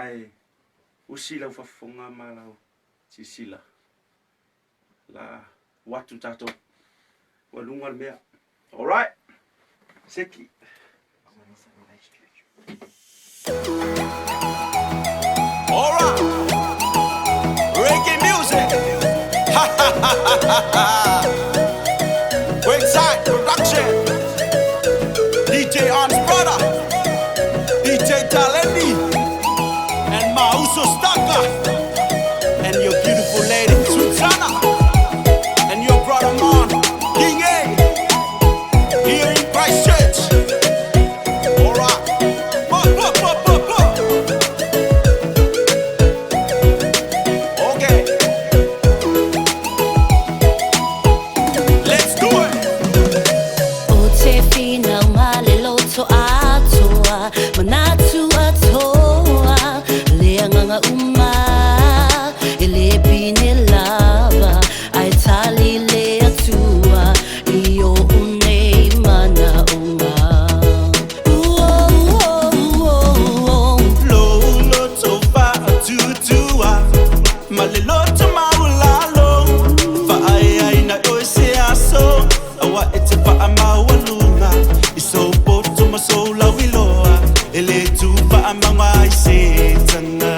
ai usila ufafonga malau sisila la watu tato walungal mea. All right, Seki. All right, reggae music. Ha ha ha ha ha. Wayside production. DJ Hans brother, DJ Talendi, and Mauso Staka, and your beautiful lady Susanna, and your brother man King A, here in Christchurch. Alright, okay, let's do it. Utefina maliloto atoa manatu atoa leanga uma ilepine lava aitali le atua iyo une mana uma Lolo tofa tutua maliloto maulalo fa ai na ose aso awa etifa amawalunga isopoto masola wiloa ele tufa amangwa isetangata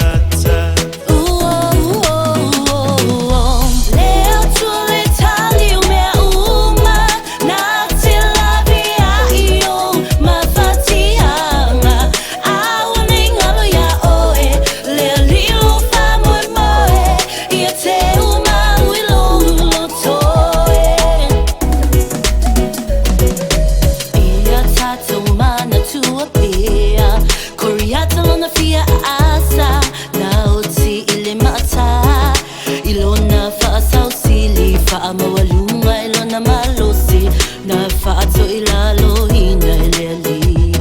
Amawalunga ilona malosi na fato ilalo hina ileli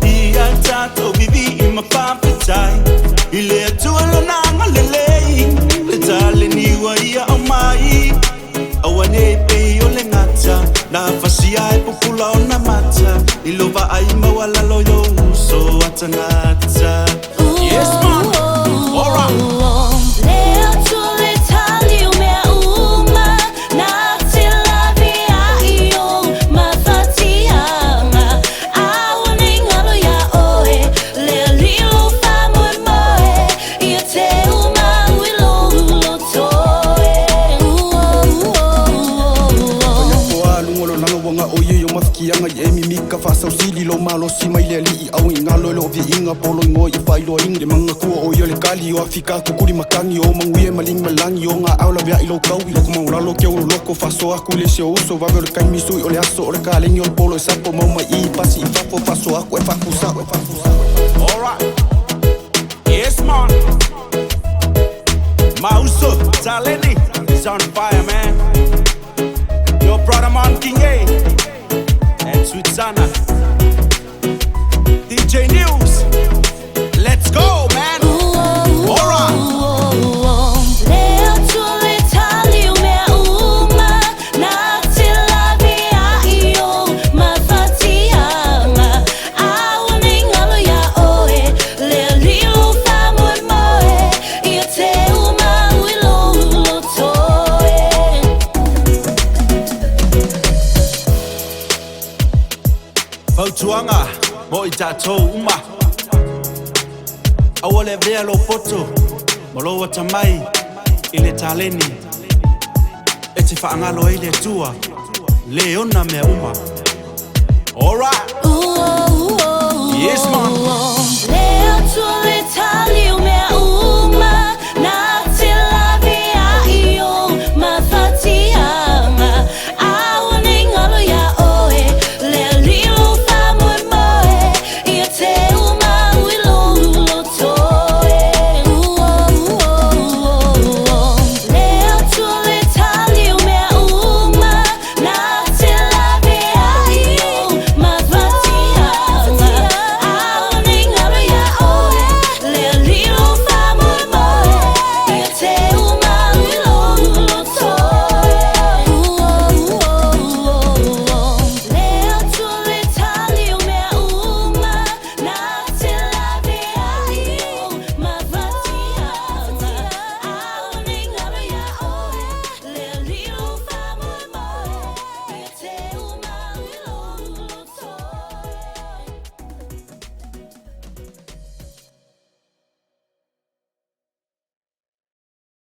Ia tato bibi ima papitai ile atualo na ngalelei letale niwa ia omai awane pe ole ngata na fasia e popula ona mata ilova ai mawala loyo so atangata. Yes man, alright. Kianga ye mi mika fa sau sili lo malo si mai le li au ingalo lo vi inga polo ngo ye fai lo ing de manga ku o yo le kali o afika ku kuri makangi o manguie maling malangi o nga au la bia ilo kau ilo kuma ura lo ke o loko fa so aku le se o so va ver kai mi su o le aso o le kalengi o polo sa po mama I pasi fa fo fa so aku e fa ku sa. All right, yes man, Mauso Talendi is on fire man. Your brother man King A and Susanna, DJ News, let's go man. Alright. Tuanga mo itato uma awole vea lo poto molo watamai ile taleni etifa angalo ile tua leona me uma. All right.